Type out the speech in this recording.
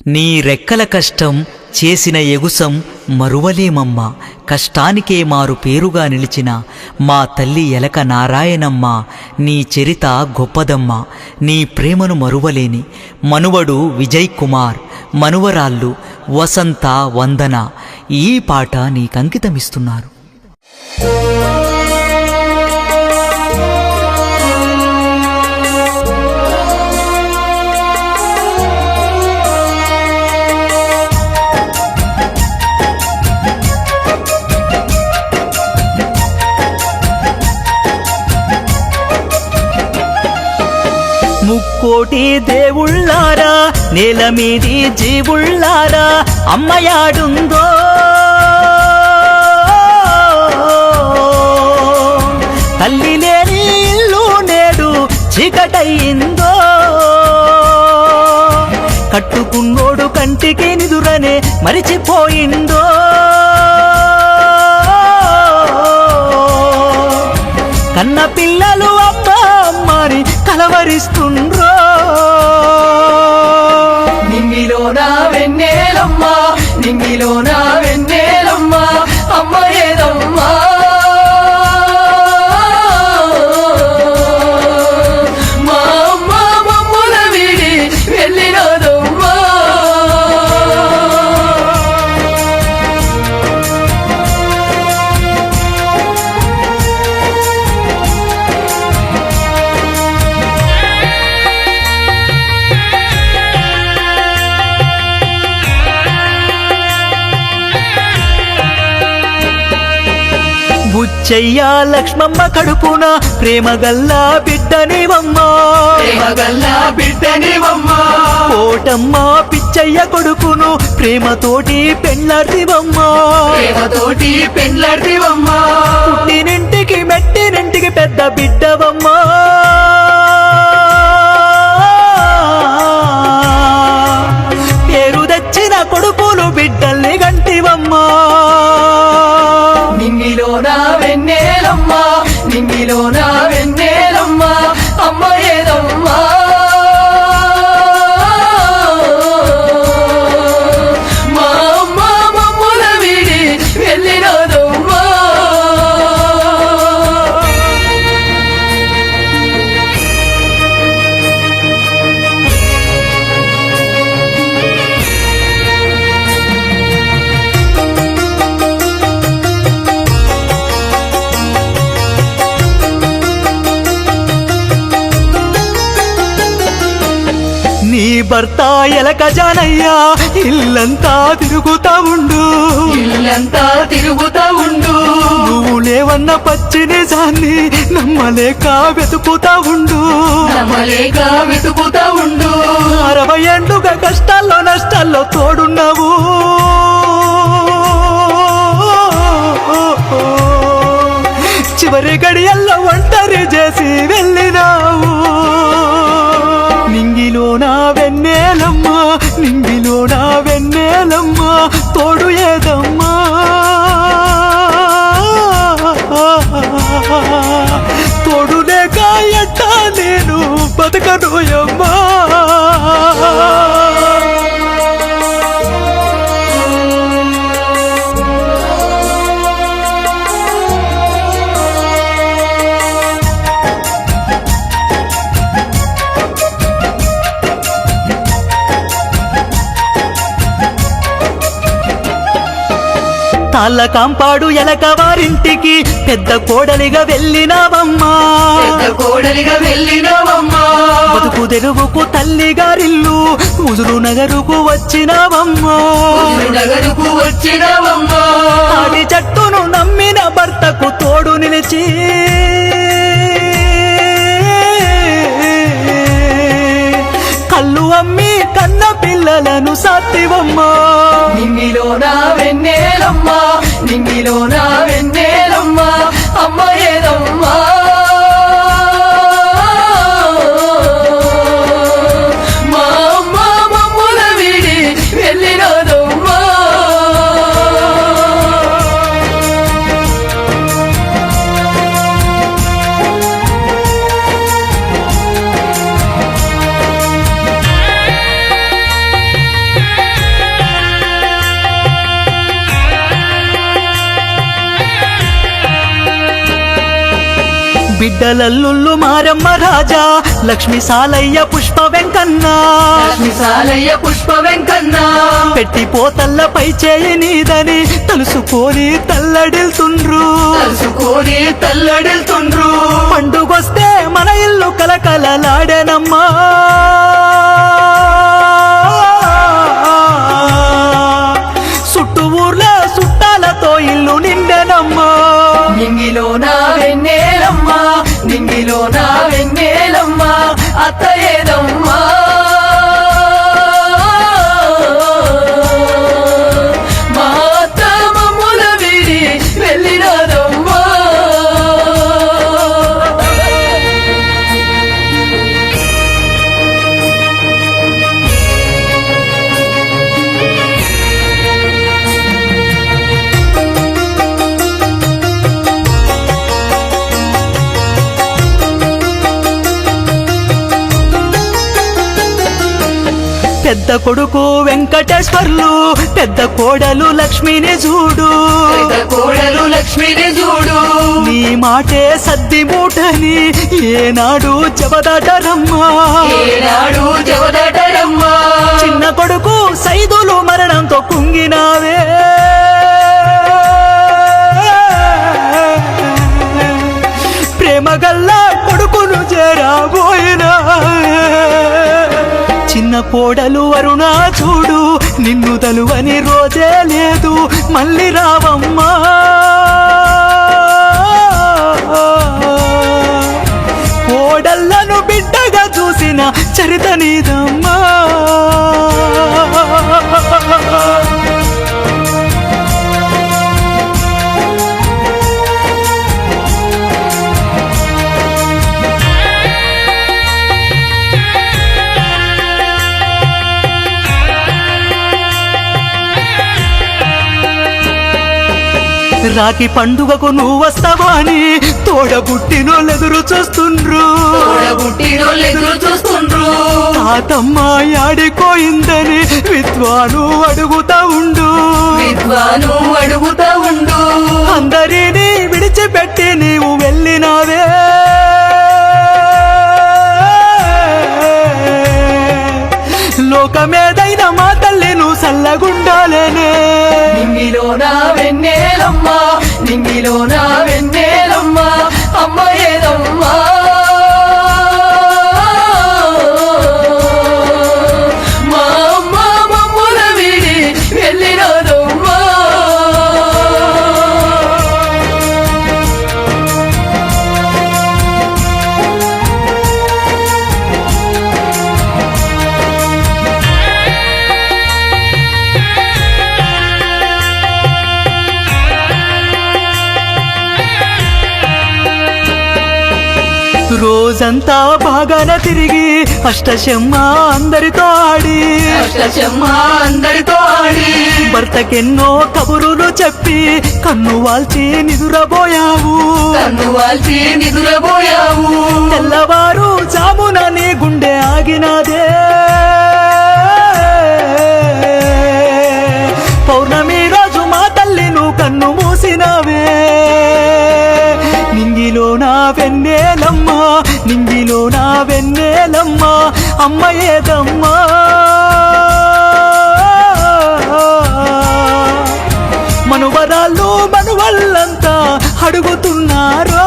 నీ రెక్కల కష్టం చేసిన ఎగుసం మరువలేమమ్మా. కష్టానికే మారు పేరుగా నిలిచిన మా తల్లి ఎలక నారాయణమ్మ. నీ చరిత గొప్పదమ్మా. నీ ప్రేమను మరువలేని మనువడు విజయ్ కుమార్, మనువరాళ్ళు వసంత, వందన ఈ పాట నీకంకితమిస్తున్నారు. ముక్కోటి దేవుళ్ళారా, నేల మీది జీవుళ్ళారా, అమ్మయాడుందో తల్లి లేని ఇల్లు నేడు చీకటయిందో. కట్టుకున్నోడు కంటికి నిదురనే మరిచిపోయిందో. కన్న పిల్లలు అమ్మ అమ్మని కలవరిస్తుండ్రో. నింగిలోన వెన్నెలమ్మ, నింగిలోన వెన్నెలమ్మ, అమ్మ ఏదమ్మా. మా అమ్మ మమ్ముల వీడి వెళ్ళినదమ్మా. బుచ్చయ్య లక్ష్మమ్మ కడుపున ప్రేమగల్లా బిడ్డనివమ్మా, ప్రేమగల్లా బిడ్డనివమ్మా. కోటమ్మ పిచ్చయ్య కొడుకును ప్రేమతోటి పెళ్ళాడివమ్మా, ప్రేమతోటి పెళ్ళాడివమ్మా. పుట్టినింటికి మెట్టినింటికి పెద్ద బిడ్డవమ్మా. పేరు తెచ్చిన కొడుకులు బిడ్డల్ని గంటివమ్మా. నింగిలోన వెన్నెలమ్మ, నింగిలోన వెన్నెలమ్మ, అమ్మ ఏదమ్మా. మా అమ్మ మమ్ముల వీడి వెళ్ళినదమ్మా. నీ భర్త ఎలక జానయ్యా ఇల్లంతా తిరుగుతా ఉండు, ఇల్లంతా తిరుగుతా ఉండు. నువ్వు లేవన్న పచ్చి నిజాన్ని నమ్మలేక వెతుకుతా ఉండు, నమ్మలేక వెతుకుతా ఉండు. 60 ఏళ్ళుగా కష్టాల్లో నష్టాల్లో తోడున్నావు. చివరి గడియల్లో ఒంటరి చేసి వెళ్ళినావు. నింగిలోన వెన్నెలమ్మ, నింగిలోన వెన్నెలమ్మ, తోడు ఏదమ్మా. తోడు లేక ఎట్టా నేను బతకనోయమ్మా. తాళ్ళ కాంపాడు ఎలక వారింటికి పెద్ద కోడలిగా వెళ్ళినావమ్మా, పెద్ద కోడలిగా వెళ్ళినవమ్మా. బతుకు తెరువుకు తల్లి గారిల్లు ముసురు నగరుకు వచ్చినావమ్మా. నగరుకు వచ్చినవమ్మా. ఆడి చెట్టును నమ్మిన భర్తకు తోడు నిలిచి కళ్ళు అమ్మి కన్న పిల్లలను సాత్తివమ్మా. నింగిలోన వెన్నెలమ్మ, నింగిలోన వెన్నెలమ్మ, అమ్మ ఏదమ్మా. మా అమ్మ మమ్ముల వీడి వెళ్ళినదమ్మా. బిడ్డలల్లుళ్ళు మారమ్మ రాజా లక్ష్మి సాలయ్య పుష్ప వెంకన్న లక్ష్మి సాలయ్య పుష్ప వెంకన్న పెట్టి పోతల్ల పై చేయి నీదని తలుసుకొని తల్లడిల్తుండ్రు పండుగొస్తే మన ఇల్లు కలకలలాడేనమ్మా చుట్టూ ఊర్లో చుట్టాలతో ఇల్లు నిండెనమ్మా నింగిలో నా వెన్నెలమ్మా నింగిలో నా వెన్నెలమ్మా అత్త ఏదమ్మా మా అత్త మమ్ముల వీడి వెళ్ళినదమ్మా పెద్ద కొడుకు వెంకటేశ్వర్లు పెద్ద కోడలు లక్ష్మిని చూడు పెద్ద కోడలు లక్ష్మిని చూడు నీ మాటే సద్ది మూటని ఏనాడు చెబదటరమ్మా ఏనాడు చెవదటరమ్మా చిన్న కొడుకు సైదులు మరణంతో కుంగినావే ప్రేమగల్లా కొడుకును చేరాబోయినా చిన్న కోడలు అరుణ చూడు నిన్ను తలువని రోజే లేదు మళ్ళీ రావమ్మా కోడళ్ళను బిడ్డగా చూసిన చరిత నీదమ్మా రాఖీ పండుగకు నువ్వు వస్తావా అని తోడబుట్టినోళ్ళెదురు చూస్తుండ్రు ఎదురు చూస్తుండ్రు తాతమ్మ ఆడిపోయిందని విద్వాను అడుగుతా ఉండు విద్వాను అడుగుతా ఉండు అందరినీ విడిచిపెట్టి నీవు వెళ్ళినావే లోకమేదైనా మా తల్లి నువ్వు సల్లగుండాలనే నింగిలో నా వెన్నెలమ్మా నింగిలో నా వెన్నెలమ్మా అమ్మ ఏదమ్మా మా అమ్మ మమ్ముల వీడి వెళ్ళినదమ్మా రోజంతా బాగాన తిరిగి అష్టశమ్మ అందరితో ఆడి అష్టచమ్మ అందరితో ఆడి భర్తకెన్నో కబురులు చెప్పి కన్ను వాల్చి నిదురబోయావు కన్ను వాల్చి నిదురబోయావు తెల్లవారు జామున నీ గుండె ఆగినాదే పౌర్ణమి రోజు మా తల్లి నువ్వు కన్ను మూసినవే నింగిలో నా వెన్నెలమ్మ నింగిలో నా వెన్నెలమ్మ అమ్మ ఏదమ్మా మనువరాళ్ళు మనువల్లంతా అడుగుతున్నారో